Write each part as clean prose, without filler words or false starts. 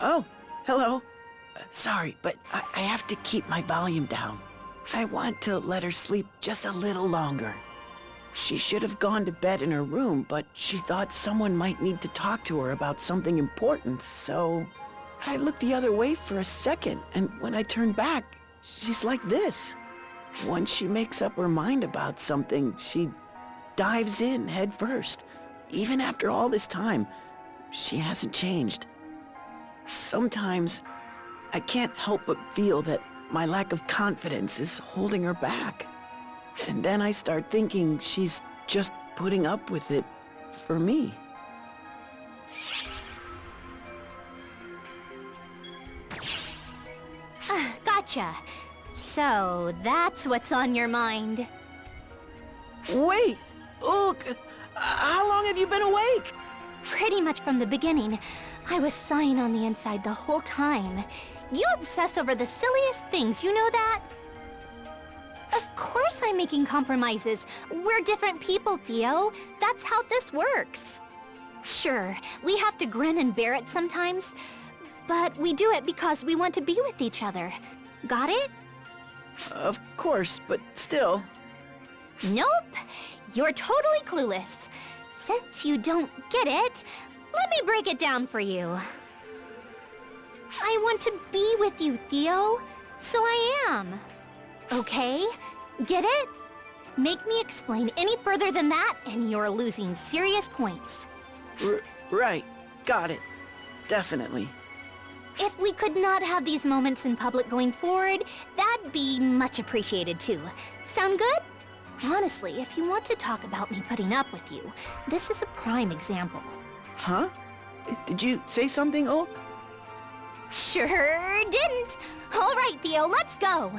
Oh, hello. Sorry, but I have to keep my volume down. I want to let her sleep just a little longer. She should have gone to bed in her room, but she thought someone might need to talk to her about something important, so I looked the other way for a second, and when I turned back, she's like this. Once she makes up her mind about something, she dives in head first. Even after all this time, she hasn't changed. Sometimes, I can't help but feel that my lack of confidence is holding her back. And then I start thinking she's just putting up with it for me. Gotcha. So, that's what's on your mind. Wait! Look! How long have you been awake? Pretty much from the beginning. I was sighing on the inside the whole time. You obsess over the silliest things, you know that? Of course I'm making compromises. We're different people, Theo. That's how this works. Sure, we have to grin and bear it sometimes, but we do it because we want to be with each other. Got it? Of course, but still. Nope. You're totally clueless. Since you don't get it, let me break it down for you. I want to be with you, Theo. So I am. Okay? Get it? Make me explain any further than that, and you're losing serious points. Right. Got it. Definitely. If we could not have these moments in public going forward, that'd be much appreciated too. Sound good? Honestly, if you want to talk about me putting up with you, this is a prime example. Huh? Did you say something, Ulk? Sure didn't. All right, Theo, let's go.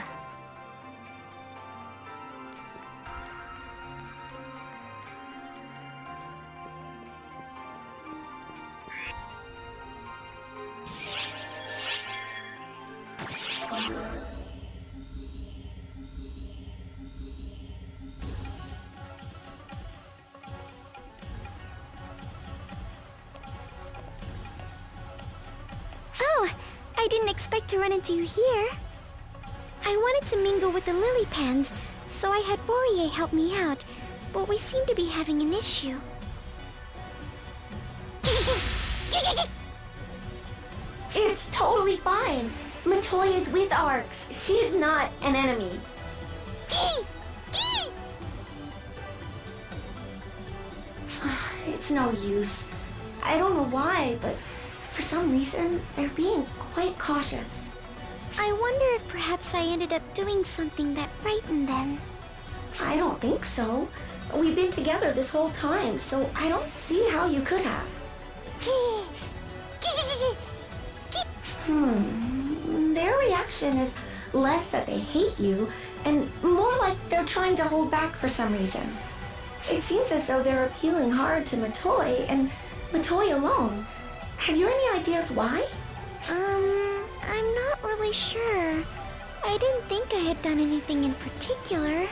Oh, I didn't expect to run into you here. I wanted to mingle with the lily pans, so I had Fourier help me out, but we seem to be having an issue. It's totally fine. Matoy is with Arx. She is not an enemy. It's no use. I don't know why, but for some reason, they're being quite cautious. I wonder if perhaps I ended up doing something that frightened them. I don't think so. We've been together this whole time, so I don't see how you could have. Their reaction is less that they hate you, and more like they're trying to hold back for some reason. It seems as though they're appealing hard to Matoy, and Matoy alone. Have you any ideas why? I'm not really sure. I didn't think I had done anything in particular.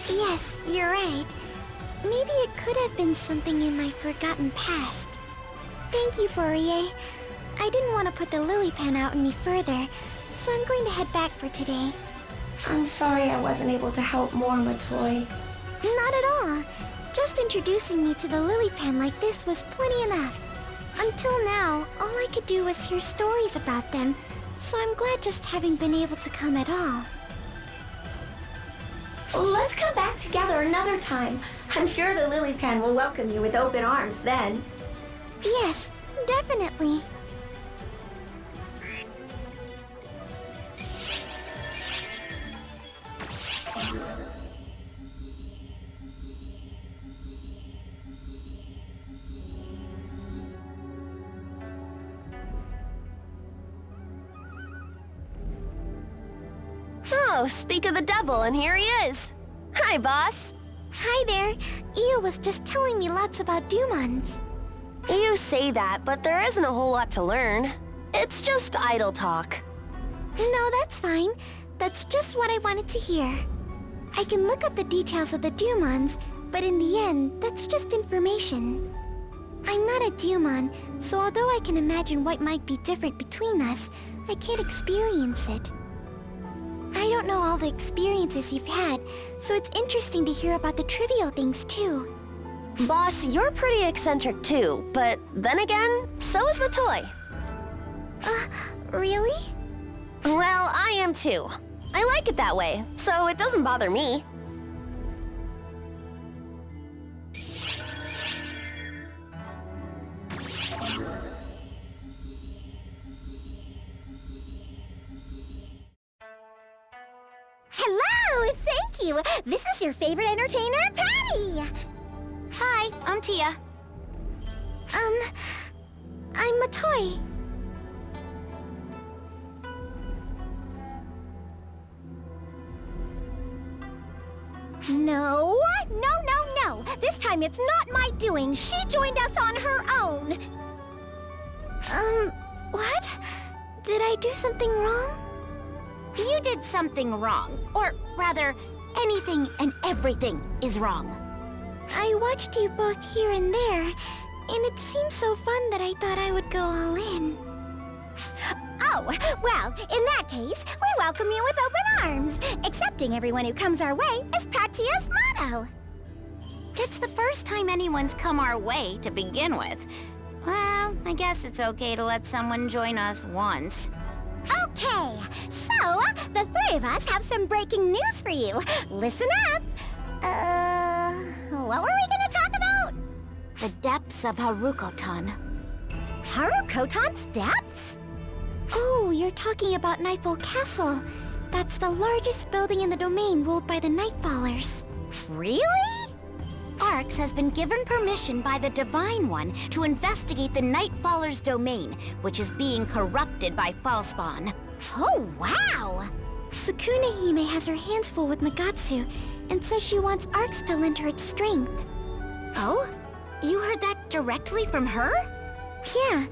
Yes, you're right. Maybe it could have been something in my forgotten past. Thank you, Fourier. I didn't want to put the lily pen out any further, so I'm going to head back for today. I'm sorry I wasn't able to help more, Matoy. Not at all. Just introducing me to the lily pen like this was plenty enough. Until now, all I could do was hear stories about them, so I'm glad just having been able to come at all. Let's come back together another time. I'm sure the lily pen will welcome you with open arms then. Yes, definitely. Oh, speak of the devil, and here he is. Hi, boss. Hi there. Io was just telling me lots about Dumons. You say that, but there isn't a whole lot to learn. It's just idle talk. No, that's fine. That's just what I wanted to hear. I can look up the details of the Dumons, but in the end, that's just information. I'm not a Dumon, so although I can imagine what might be different between us, I can't experience it. I don't know all the experiences you've had, so it's interesting to hear about the trivial things too. Boss, you're pretty eccentric too, but then again, so is Matoy. Really? Well, I am too. I like it that way, so it doesn't bother me. Hello! Thank you! This is your favorite entertainer, Patty! Hi, I'm Tia. I'm Matoy. No! No! This time it's not my doing. She joined us on her own. What? Did I do something wrong? You did something wrong. Or rather, anything and everything is wrong. I watched you both here and there, and it seemed so fun that I thought I would go all in. Oh, well, in that case, we welcome you with open arms. Accepting everyone who comes our way is Patia's motto. It's the first time anyone's come our way to begin with. Well, I guess it's okay to let someone join us once. Okay, so the three of us have some breaking news for you. Listen up. What were we gonna talk about? The depths of Harukotan. Harukotan's depths? Oh, you're talking about Nightfall Castle. That's the largest building in the domain ruled by the Nightfallers. Really? Arx has been given permission by the Divine One to investigate the Nightfallers' domain, which is being corrupted by Falspawn. Oh, wow! Sukuna Hime has her hands full with Magatsu and says she wants Arx to lend her its strength. Oh? You heard that directly from her? Yeah,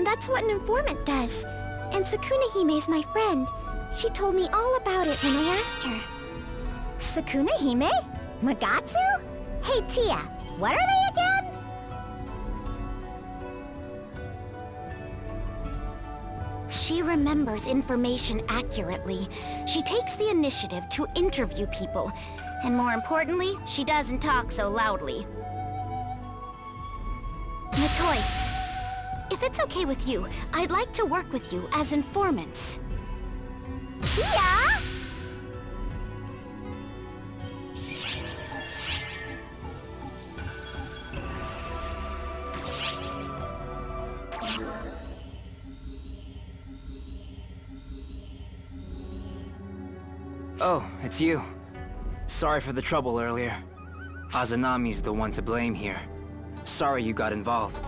that's what an informant does. And Sukuna Hime is my friend. She told me all about it when I asked her. Sukuna Hime? Magatsu? Hey, Tia, what are they again? She remembers information accurately. She takes the initiative to interview people. And more importantly, she doesn't talk so loudly. Matoy, if it's okay with you, I'd like to work with you as informants. Tia! Oh, it's you. Sorry for the trouble earlier. Azanami's the one to blame here. Sorry you got involved.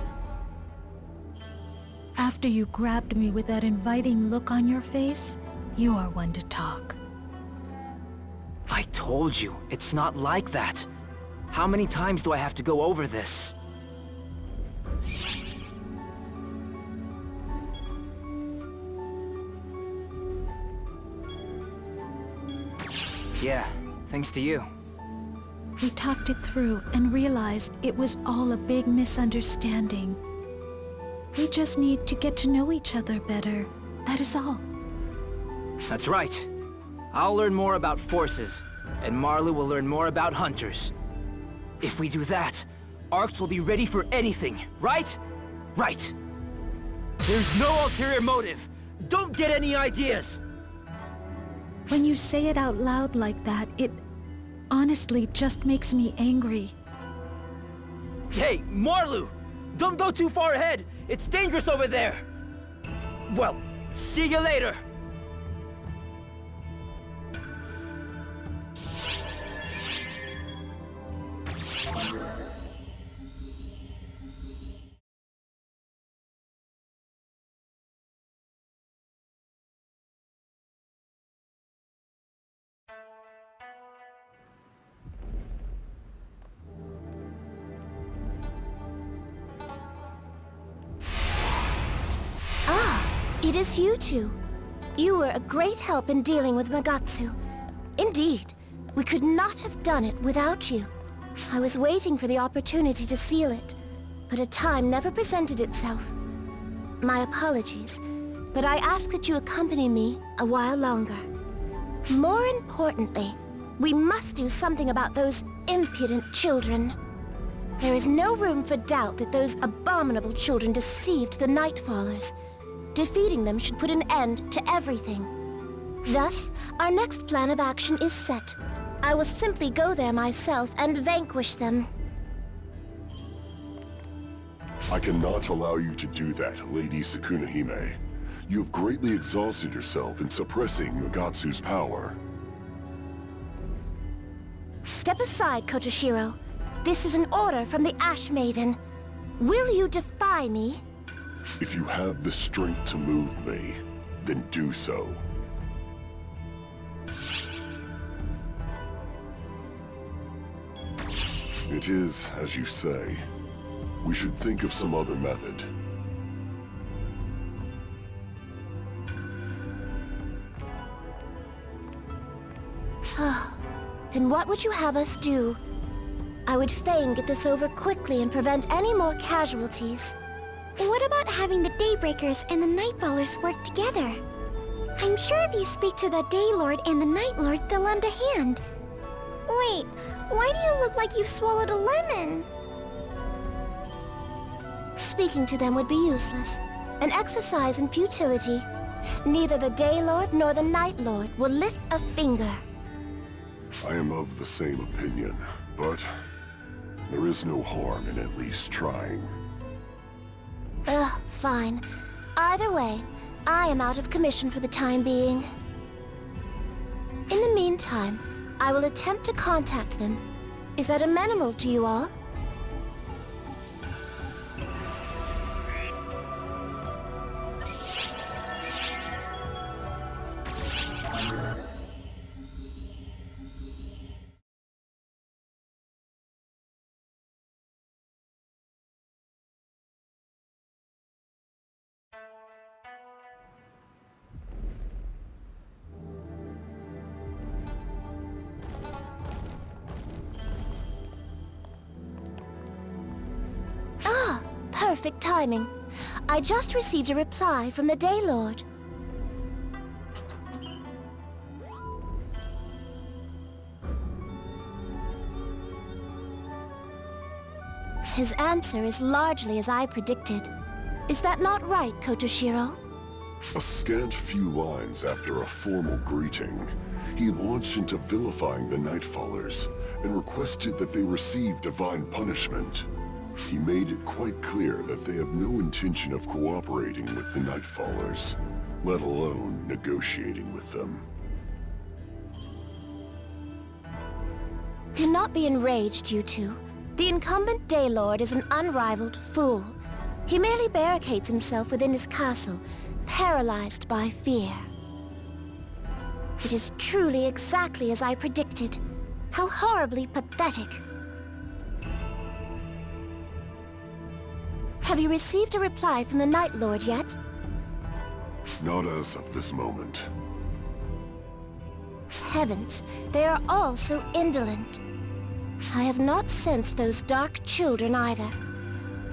After you grabbed me with that inviting look on your face, you are one to talk. I told you, it's not like that. How many times do I have to go over this? Yeah, thanks to you. We talked it through and realized it was all a big misunderstanding. We just need to get to know each other better. That is all. That's right. I'll learn more about forces, and Marlu will learn more about hunters. If we do that, Arx will be ready for anything, right? Right. There's no ulterior motive. Don't get any ideas. When you say it out loud like that, it honestly just makes me angry. Hey, Marlu! Don't go too far ahead! It's dangerous over there! Well, see you later! It is you two. You were a great help in dealing with Magatsu. Indeed, we could not have done it without you. I was waiting for the opportunity to seal it, but a time never presented itself. My apologies, but I ask that you accompany me a while longer. More importantly, we must do something about those impudent children. There is no room for doubt that those abominable children deceived the Nightfallers. Defeating them should put an end to everything. Thus, our next plan of action is set. I will simply go there myself and vanquish them. I cannot allow you to do that, Lady Sukunahime. You have greatly exhausted yourself in suppressing Magatsu's power. Step aside, Kotoshiro. This is an order from the Ash Maiden. Will you defy me? If you have the strength to move me, then do so. It is, as you say. We should think of some other method. Then what would you have us do? I would fain get this over quickly and prevent any more casualties. What about having the Daybreakers and the Nightfallers work together? I'm sure if you speak to the Daylord and the Night Lord, they'll lend a hand. Wait, why do you look like you've swallowed a lemon? Speaking to them would be useless. An exercise in futility. Neither the Daylord nor the Night Lord will lift a finger. I am of the same opinion, but there is no harm in at least trying. Fine. Either way, I am out of commission for the time being. In the meantime, I will attempt to contact them. Is that amenable to you all? Perfect timing. I just received a reply from the Daylord. His answer is largely as I predicted. Is that not right, Kotoshiro? A scant few lines after a formal greeting, he launched into vilifying the Nightfallers and requested that they receive divine punishment. He made it quite clear that they have no intention of cooperating with the Nightfallers, let alone negotiating with them. Do not be enraged, you two. The incumbent Daylord is an unrivaled fool. He merely barricades himself within his castle, paralyzed by fear. It is truly exactly as I predicted. How horribly pathetic. Have you received a reply from the Night Lord yet? Not as of this moment. Heavens, they are all so indolent. I have not sensed those dark children either.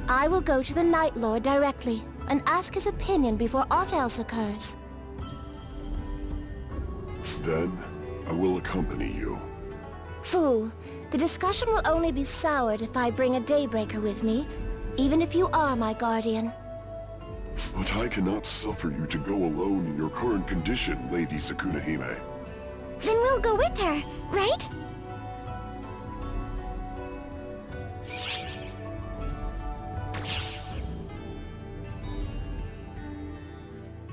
I will go to the Night Lord directly and ask his opinion before aught else occurs. Then, I will accompany you. Fool, the discussion will only be soured if I bring a Daybreaker with me, even if you are my guardian. But I cannot suffer you to go alone in your current condition, Lady Sukunahime. Then we'll go with her, right?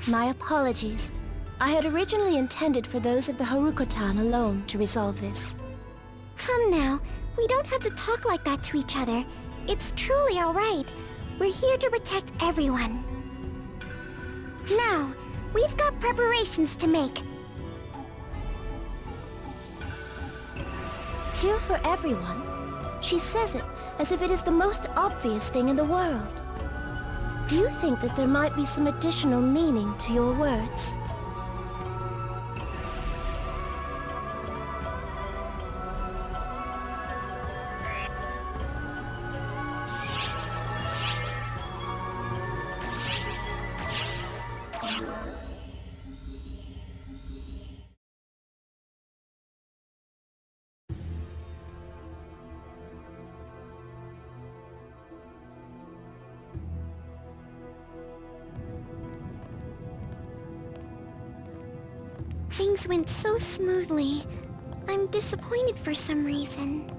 My apologies. I had originally intended for those of the Harukotan alone to resolve this. Come now, we don't have to talk like that to each other. It's truly all right. We're here to protect everyone. Now, we've got preparations to make. Here for everyone? She says it as if it is the most obvious thing in the world. Do you think that there might be some additional meaning to your words? Things went so smoothly. I'm disappointed for some reason.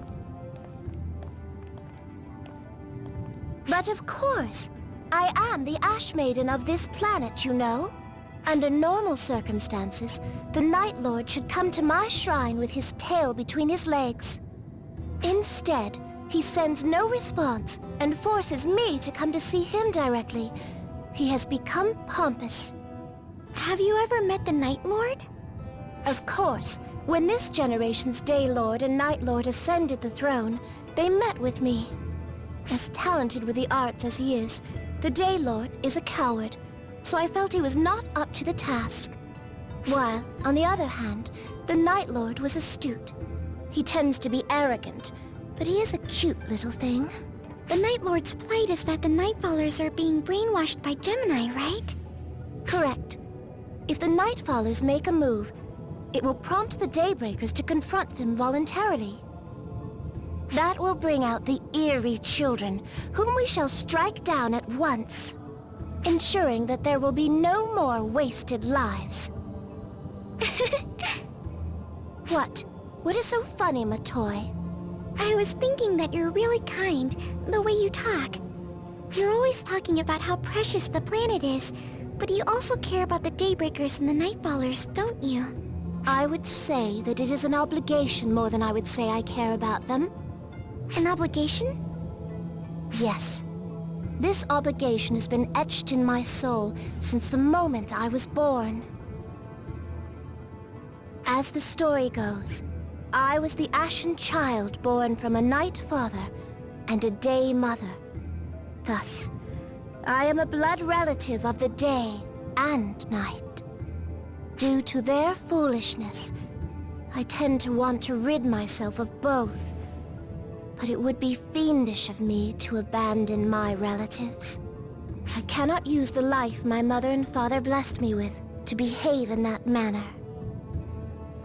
But of course, I am the Ash Maiden of this planet, you know. Under normal circumstances, the Night Lord should come to my shrine with his tail between his legs. Instead, he sends no response and forces me to come to see him directly. He has become pompous. Have you ever met the Night Lord? Of course, when this generation's Day Lord and Night Lord ascended the throne, they met with me. As talented with the arts as he is, the Day Lord is a coward, so I felt he was not up to the task. While, on the other hand, the Night Lord was astute. He tends to be arrogant, but he is a cute little thing. The Night Lord's plight is that the Nightfallers are being brainwashed by Gemini, right? Correct. If the Nightfallers make a move, it will prompt the Daybreakers to confront them voluntarily. That will bring out the eerie children, whom we shall strike down at once, ensuring that there will be no more wasted lives. What? What is so funny, Matoy? I was thinking that you're really kind, the way you talk. You're always talking about how precious the planet is, but you also care about the Daybreakers and the Nightfallers, don't you? I would say that it is an obligation more than I would say I care about them. An obligation? Yes. This obligation has been etched in my soul since the moment I was born. As the story goes, I was the Ashen Child born from a Night Father and a Day Mother. Thus, I am a blood relative of the Day and Night. Due to their foolishness, I tend to want to rid myself of both. But it would be fiendish of me to abandon my relatives. I cannot use the life my mother and father blessed me with to behave in that manner.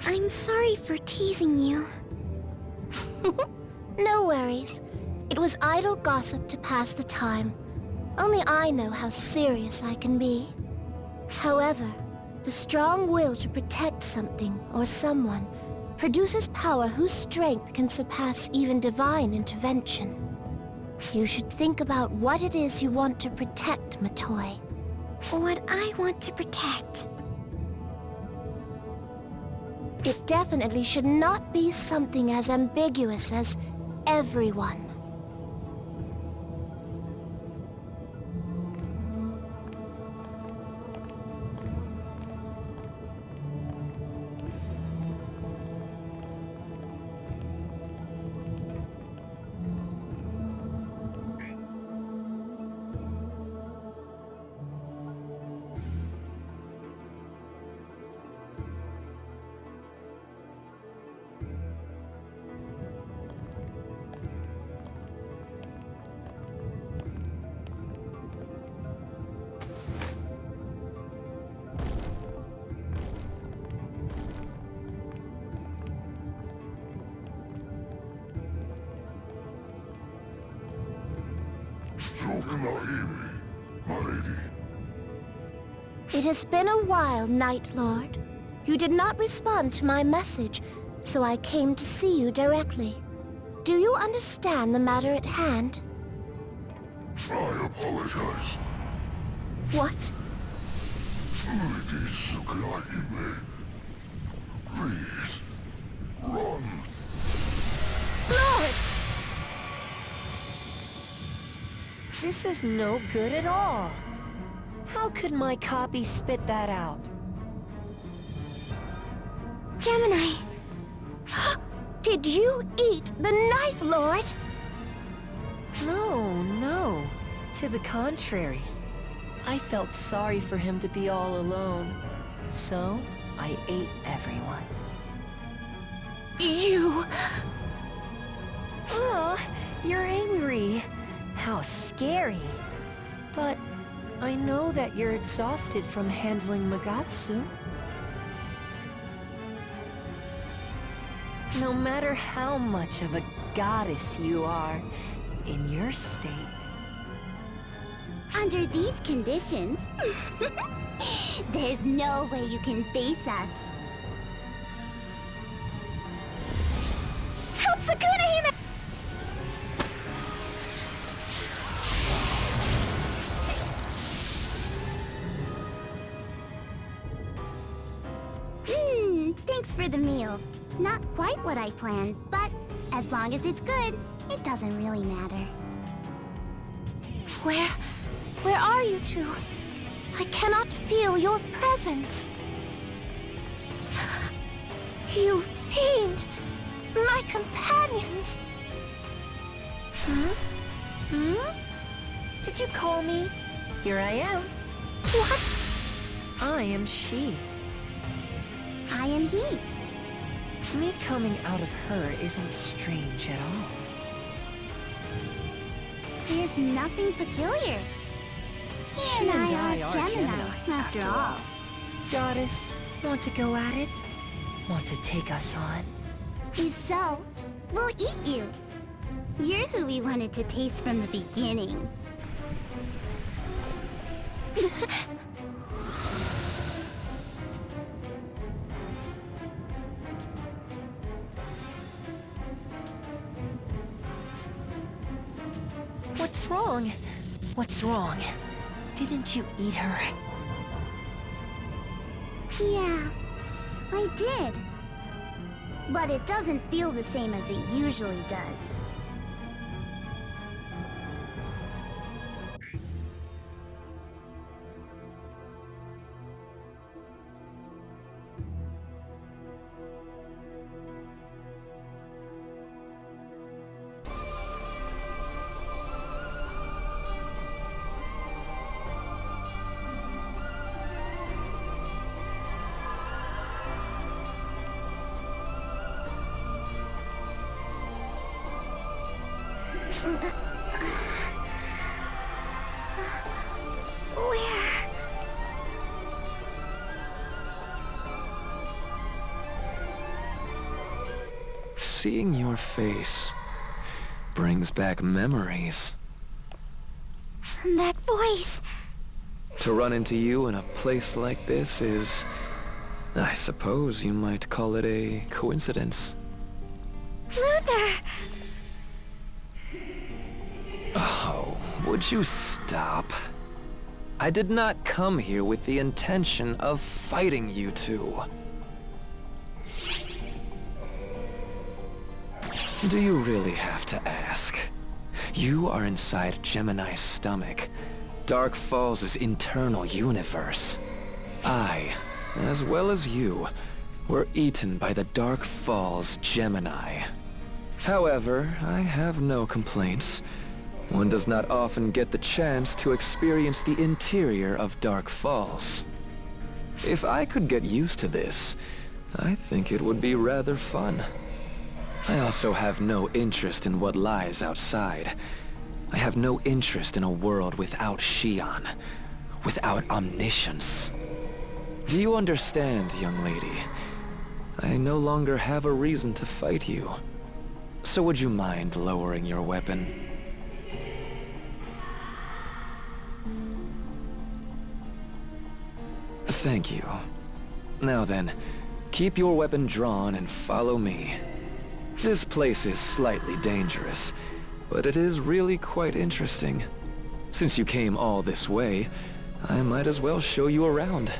I'm sorry for teasing you. No worries. It was idle gossip to pass the time. Only I know how serious I can be. However, the strong will to protect something or someone produces power whose strength can surpass even divine intervention. You should think about what it is you want to protect, Matoy. What I want to protect. It definitely should not be something as ambiguous as everyone. You cannot hear me, my lady. It has been a while, Night Lord. You did not respond to my message, so I came to see you directly. Do you understand the matter at hand? I apologize. What? Lady Sukiyahime. Please, run. Lord! This is no good at all. How could my copy spit that out? Gemini! Did you eat the Night Lord? No. To the contrary. I felt sorry for him to be all alone. So, I ate everyone. You... Oh, you're angry. How scary. But I know that you're exhausted from handling Magatsu. No matter how much of a goddess you are, in your state... Under these conditions, there's no way you can face us. Help Sukuna Hime! Thanks for the meal. Not quite what I planned, but as long as it's good, it doesn't really matter. Where are you two? I cannot feel your presence. You fiend! My companions! Did you call me? Here I am. What? I am she. I am he. Me coming out of her isn't strange at all. There's nothing peculiar. He and I are Gemini, after all. Goddess, want to go at it? Want to take us on? If so, we'll eat you. You're who we wanted to taste from the beginning. What's wrong? What's wrong? Didn't you eat her? Yeah, I did. But it doesn't feel the same as it usually does. Where? Seeing your face brings back memories. That voice. To run into you in a place like this is... I suppose you might call it a coincidence. Luther! Oh, would you stop? I did not come here with the intention of fighting you two. Do you really have to ask? You are inside Gemini's stomach, Dark Falls' internal universe. I, as well as you, were eaten by the Dark Falls Gemini. However, I have no complaints. One does not often get the chance to experience the interior of Dark Falls. If I could get used to this, I think it would be rather fun. I also have no interest in what lies outside. I have no interest in a world without Shion, without omniscience. Do you understand, young lady? I no longer have a reason to fight you. So would you mind lowering your weapon? Thank you. Now then, keep your weapon drawn and follow me. This place is slightly dangerous, but it is really quite interesting. Since you came all this way, I might as well show you around.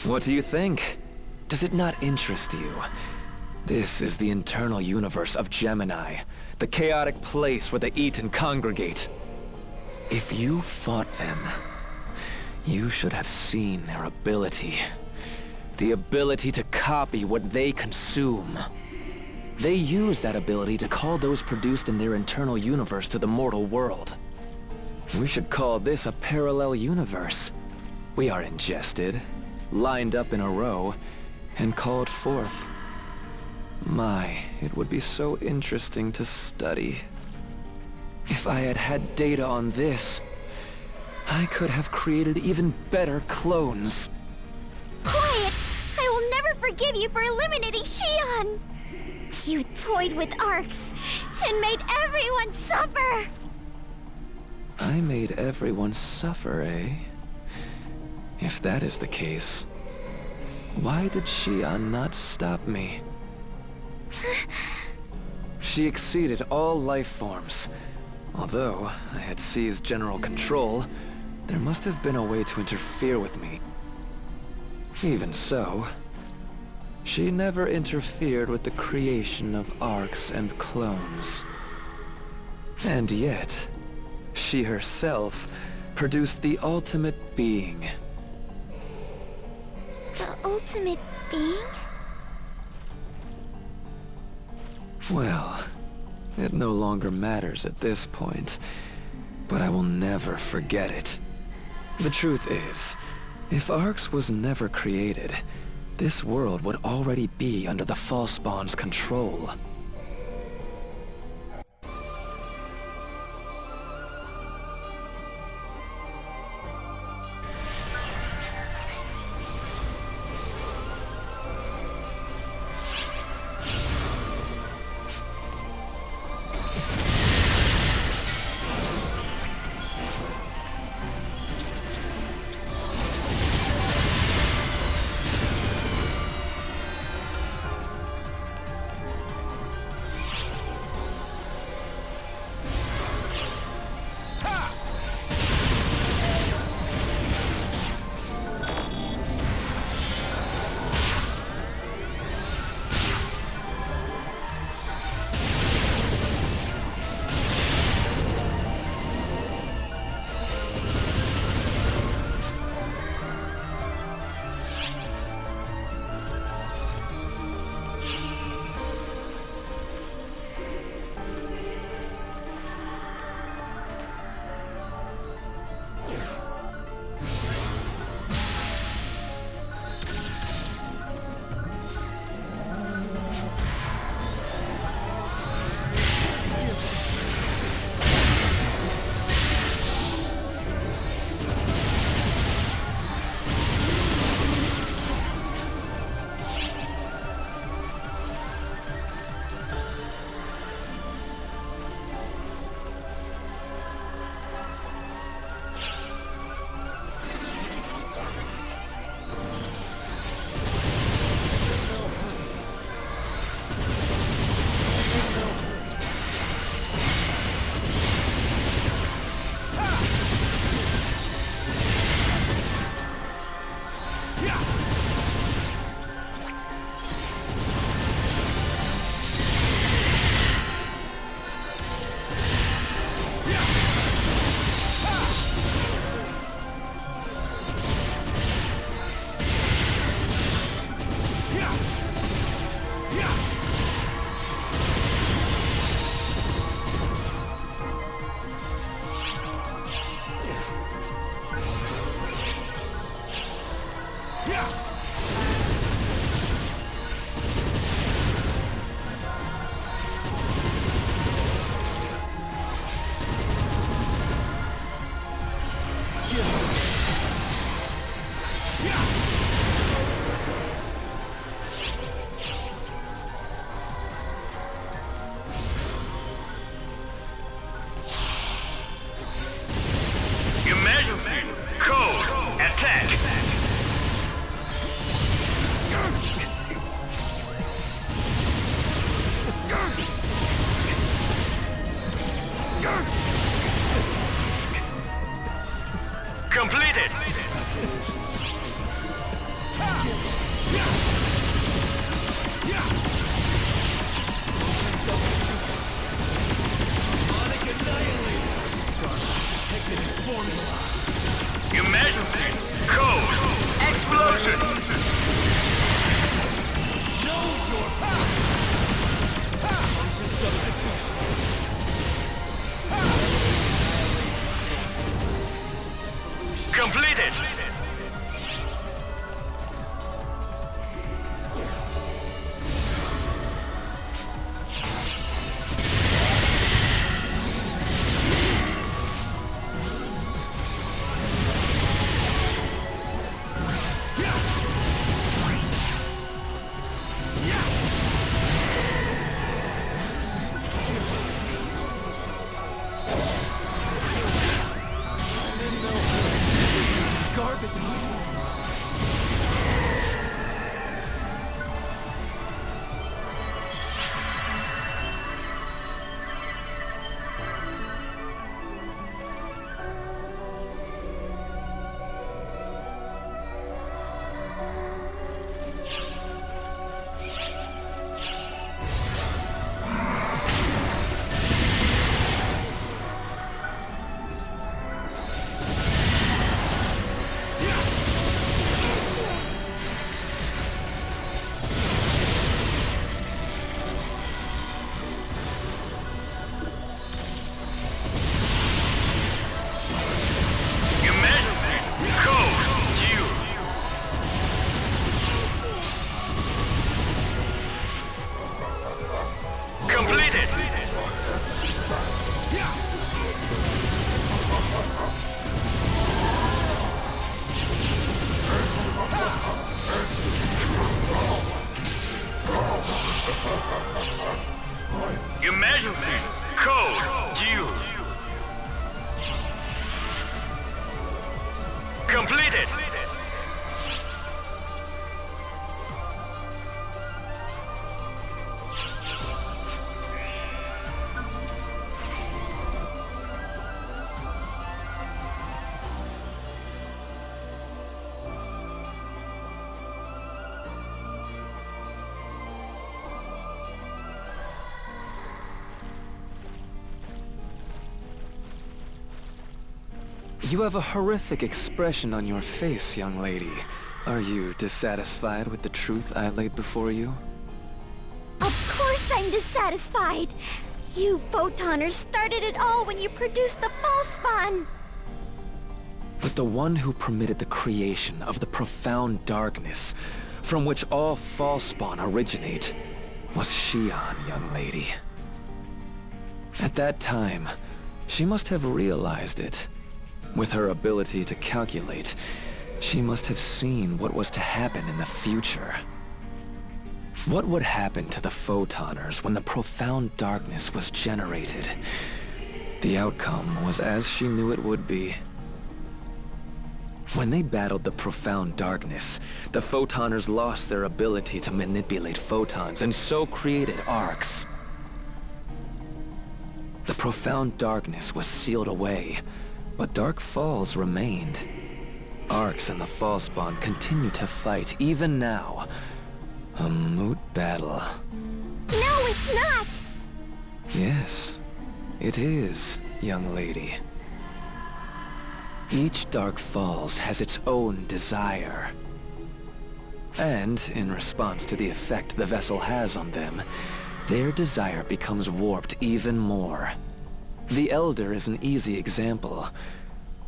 What do you think? Does it not interest you? This is the internal universe of Gemini, the chaotic place where they eat and congregate. If you fought them, you should have seen their ability. The ability to copy what they consume. They use that ability to call those produced in their internal universe to the mortal world. We should call this a parallel universe. We are ingested, lined up in a row, and called forth. My, it would be so interesting to study. If I had had data on this, I could have created even better clones. Quiet! I will never forgive you for eliminating Xion! You toyed with arcs and made everyone suffer! I made everyone suffer, eh? If that is the case, why did Xion not stop me? She exceeded all life forms. Although I had seized general control, there must have been a way to interfere with me. Even so, she never interfered with the creation of arcs and clones. And yet, she herself produced the ultimate being. The ultimate being? Well, it no longer matters at this point, but I will never forget it. The truth is, if Arx was never created, this world would already be under the Falspawn's control. Emergency! Code! Attack! Completed! Completed! Emergency! Code due! Completed! You have a horrific expression on your face, young lady. Are you dissatisfied with the truth I laid before you? Of course I'm dissatisfied! You Photoners started it all when you produced the false spawn! But the one who permitted the creation of the profound darkness, from which all false spawn originate, was Xion, young lady. At that time, she must have realized it. With her ability to calculate, she must have seen what was to happen in the future. What would happen to the Photoners when the profound darkness was generated? The outcome was as she knew it would be. When they battled the profound darkness, the Photoners lost their ability to manipulate photons and so created arcs. The profound darkness was sealed away, but Dark Falls remained. Arcs and the false spawn continue to fight even now. A moot battle. No, it's not! Yes, it is, young lady. Each Dark Falls has its own desire. And, in response to the effect the vessel has on them, their desire becomes warped even more. The Elder is an easy example.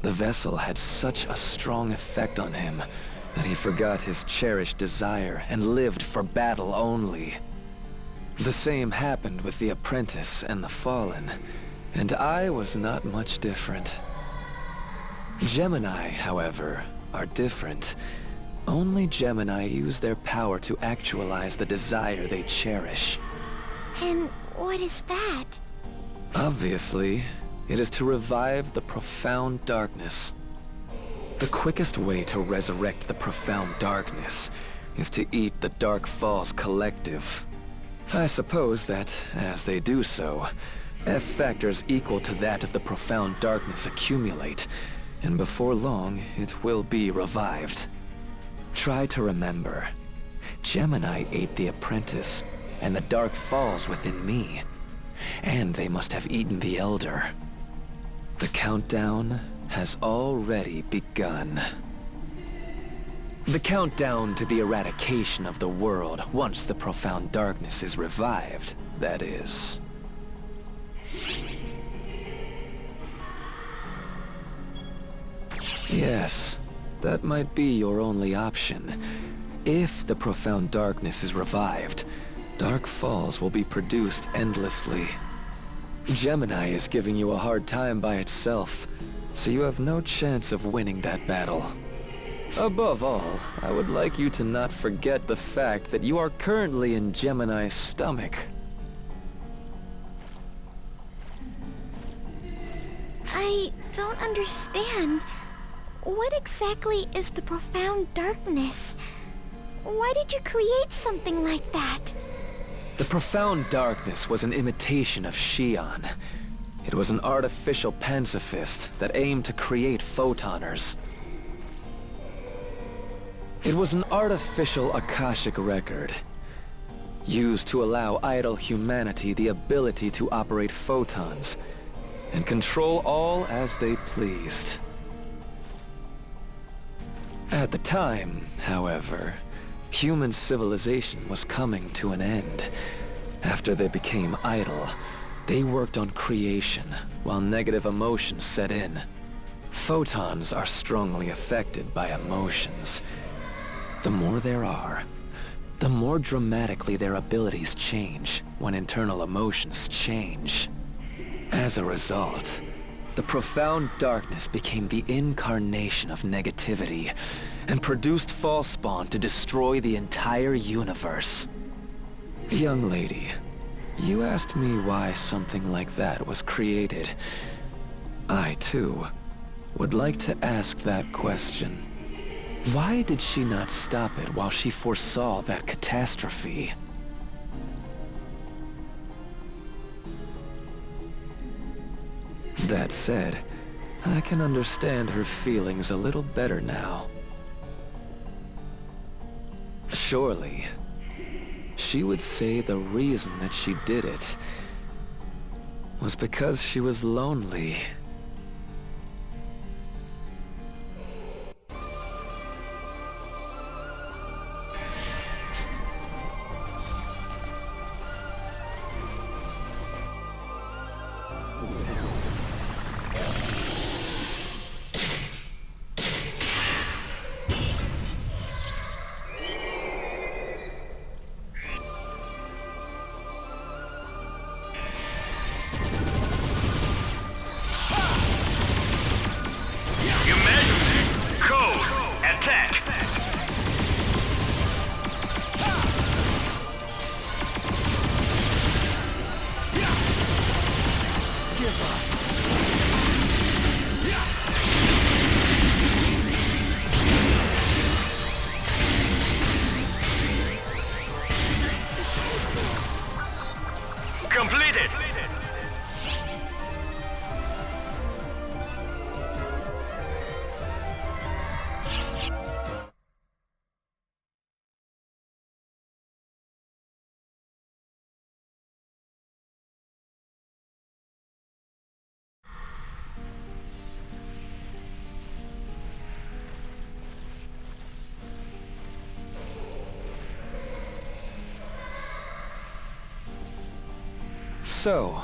The vessel had such a strong effect on him that he forgot his cherished desire and lived for battle only. The same happened with the Apprentice and the Fallen, and I was not much different. Gemini, however, are different. Only Gemini use their power to actualize the desire they cherish. And what is that? Obviously, it is to revive the profound darkness. The quickest way to resurrect the profound darkness is to eat the Dark Falls Collective. I suppose that, as they do so, F factors equal to that of the profound darkness accumulate, and before long, it will be revived. Try to remember. Gemini ate the Apprentice, and the Dark Falls within me. And they must have eaten the Elder. The countdown has already begun. The countdown to the eradication of the world once the profound darkness is revived, that is. Yes, that might be your only option. If the profound darkness is revived, Dark Falls will be produced endlessly. Gemini is giving you a hard time by itself, so you have no chance of winning that battle. Above all, I would like you to not forget the fact that you are currently in Gemini's stomach. I don't understand. What exactly is the profound darkness? Why did you create something like that? The profound darkness was an imitation of Xion. It was an artificial pacifist that aimed to create photoners. It was an artificial Akashic record, used to allow idle humanity the ability to operate photons and control all as they pleased. At the time, however, human civilization was coming to an end. After they became idle, they worked on creation while negative emotions set in. Photons are strongly affected by emotions. The more there are, the more dramatically their abilities change when internal emotions change. As a result, the profound darkness became the incarnation of negativity and produced Falspawn to destroy the entire universe. Young lady, you asked me why something like that was created. I, too, would like to ask that question. Why did she not stop it while she foresaw that catastrophe? That said, I can understand her feelings a little better now. Surely, she would say the reason that she did it was because she was lonely. Completed! So,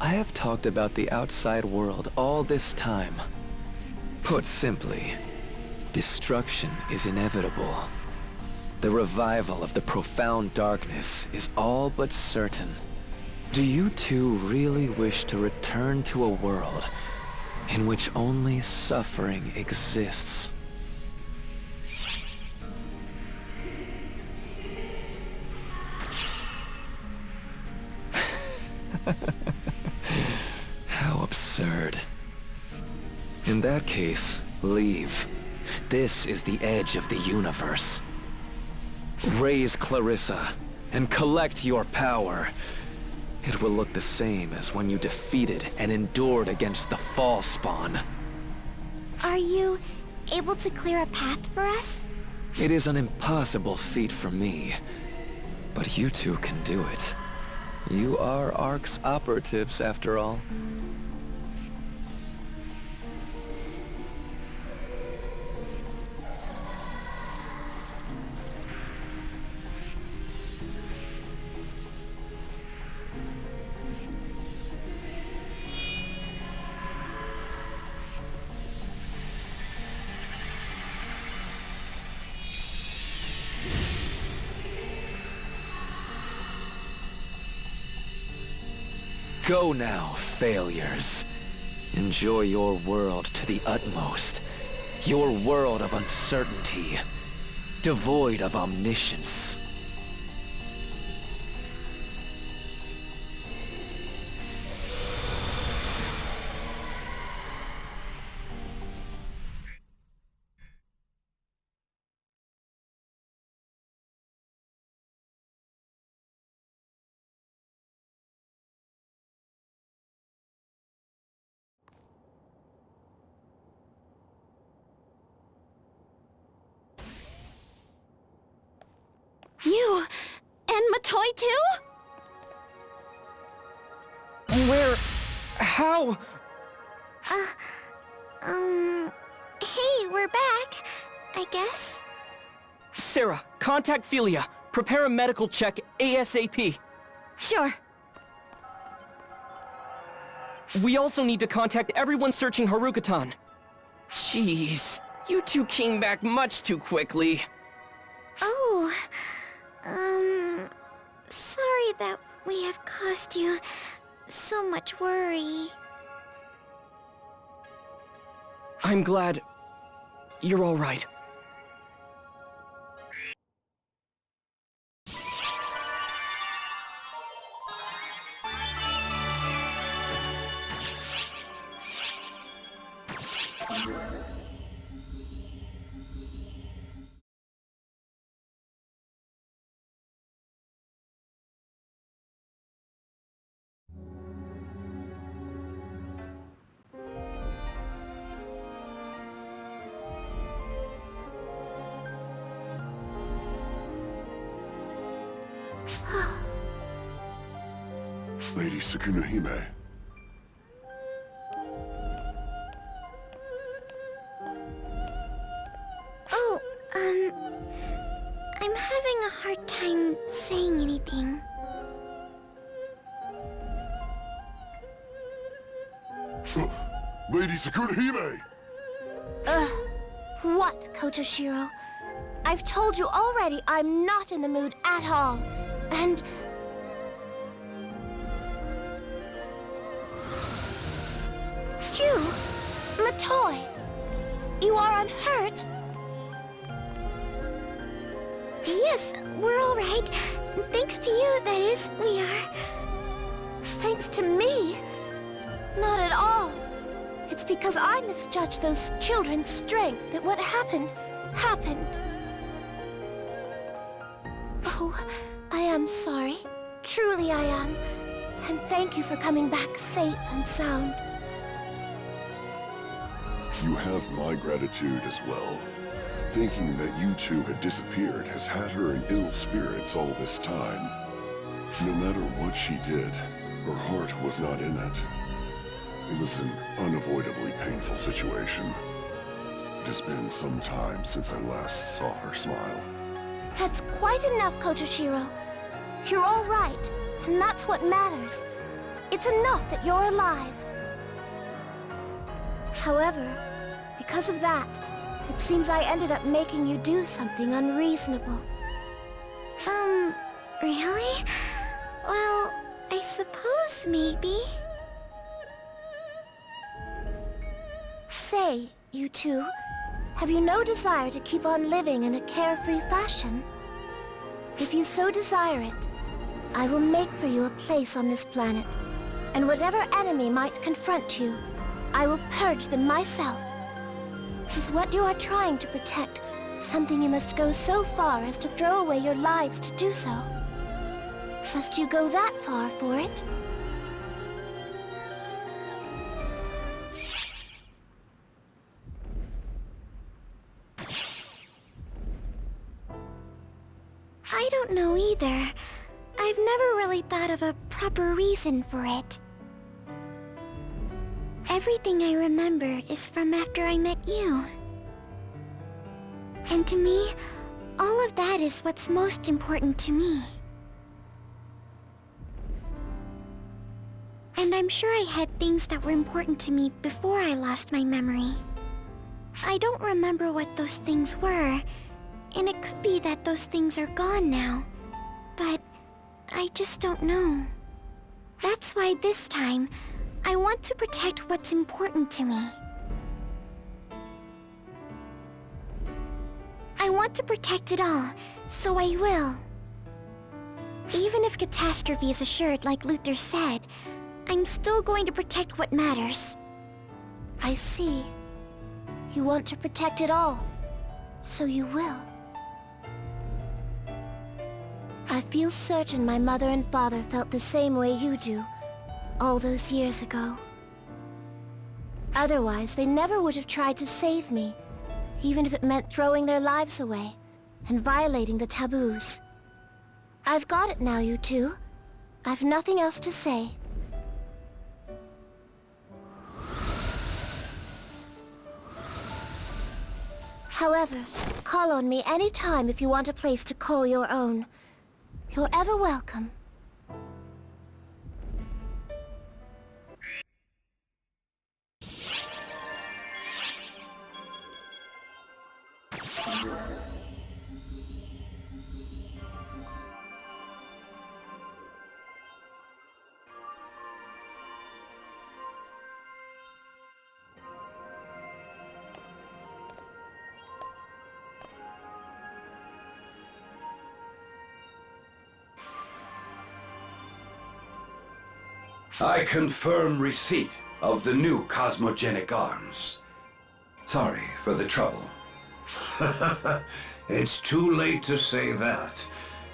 I have talked about the outside world all this time. Put simply, destruction is inevitable. The revival of the profound darkness is all but certain. Do you two really wish to return to a world in which only suffering exists? How absurd. In that case, leave. This is the edge of the universe. Raise Clarissa, and collect your power. It will look the same as when you defeated and endured against the Falspawn. Are you able to clear a path for us? It is an impossible feat for me, but you two can do it. You are ARC's operatives, after all. Go now, failures. Enjoy your world to the utmost. Your world of uncertainty, devoid of omniscience. You and Matoy too? Where? How? Hey, we're back, I guess. Sarah, contact Philia. Prepare a medical check ASAP. Sure. We also need to contact everyone searching Harukatan. Jeez, you two came back much too quickly. Oh, sorry that we have caused you so much worry. I'm glad you're all right. Lady Sukunohime. Oh, I'm having a hard time saying anything. Lady Sukunohime! What, Kotoshiro? I've told you already I'm not in the mood at all. And... You, Matoy, you are unhurt? Yes, we're all right. Thanks to you, that is, we are. Thanks to me? Not at all. It's because I misjudged those children's strength that what happened, happened. Oh, I am sorry. Truly I am. And thank you for coming back safe and sound. You have my gratitude as well. Thinking that you two had disappeared has had her in ill spirits all this time. No matter what she did, her heart was not in it. It was an unavoidably painful situation. It has been some time since I last saw her smile. That's quite enough, Kotoshiro. You're all right, and that's what matters. It's enough that you're alive. However, because of that, it seems I ended up making you do something unreasonable. Really? Well, I suppose maybe. Say, you two, have you no desire to keep on living in a carefree fashion? If you so desire it, I will make for you a place on this planet, and whatever enemy might confront you, I will purge them myself. Is what you are trying to protect something you must go so far as to throw away your lives to do so? Must you go that far for it? I don't know either. I've never really thought of a proper reason for it. Everything I remember is from after I met you. And to me, all of that is what's most important to me. And I'm sure I had things that were important to me before I lost my memory. I don't remember what those things were, and it could be that those things are gone now. But I just don't know. That's why this time, I want to protect what's important to me. I want to protect it all, so I will. Even if catastrophe is assured like Luther said, I'm still going to protect what matters. I see. You want to protect it all, so you will. I feel certain my mother and father felt the same way you do, all those years ago. Otherwise, they never would have tried to save me, even if it meant throwing their lives away and violating the taboos. I've got it now, you two. I've nothing else to say. However, call on me any time if you want a place to call your own. You're ever welcome. I confirm receipt of the new cosmogenic arms. Sorry for the trouble. It's too late to say that.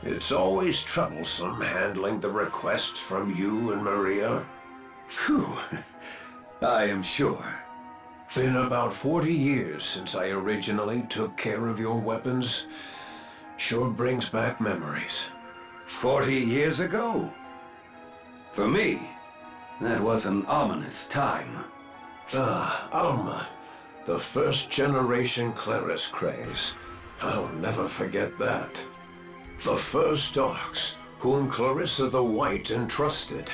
It's always troublesome handling the requests from you and Maria. Phew. I am sure. Been about 40 years since I originally took care of your weapons. Sure brings back memories. 40 years ago? For me, that was an ominous time. Alma. The first generation Claris craze. I'll never forget that. The first Orcs, whom Clarissa the White entrusted.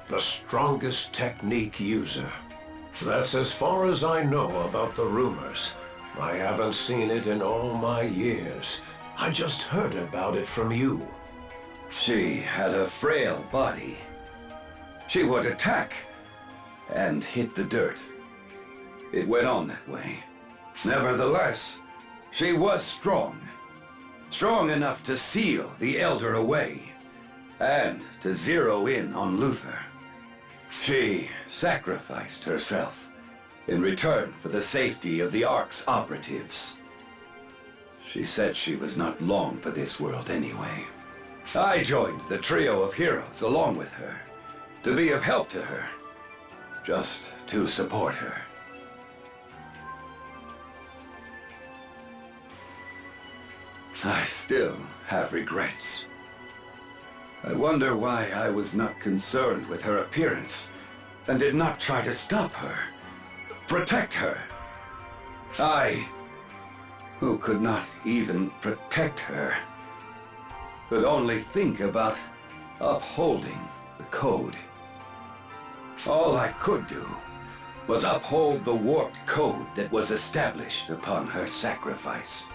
The strongest technique user. That's as far as I know about the rumors. I haven't seen it in all my years. I just heard about it from you. She had a frail body. She would attack and hit the dirt. It went on that way. Nevertheless, she was strong. Strong enough to seal the Elder away and to zero in on Luther. She sacrificed herself in return for the safety of the Ark's operatives. She said she was not long for this world anyway. I joined the trio of heroes along with her, to be of help to her, just to support her. I still have regrets. I wonder why I was not concerned with her appearance and did not try to stop her, protect her. I, who could not even protect her, could only think about upholding the code. All I could do was uphold the warped code that was established upon her sacrifice.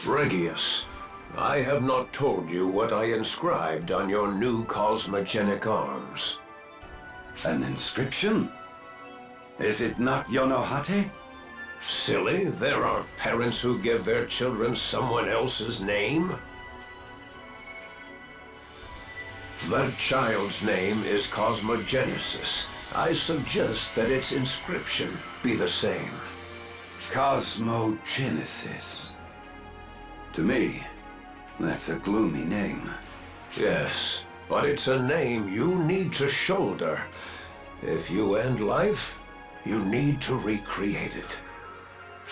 Regius, I have not told you what I inscribed on your new cosmogenic arms. An inscription? Is it not Yonohate? Silly, there are parents who give their children someone else's name. That child's name is Cosmogenesis. I suggest that its inscription be the same. Cosmogenesis. To me, that's a gloomy name. Yes, but it's a name you need to shoulder. If you end life, you need to recreate it.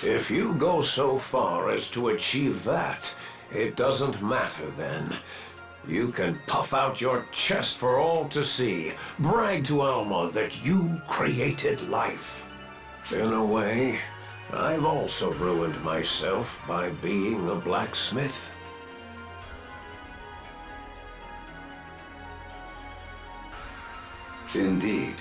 If you go so far as to achieve that, it doesn't matter then. You can puff out your chest for all to see, brag to Alma that you created life. In a way, I've also ruined myself by being a blacksmith. Indeed.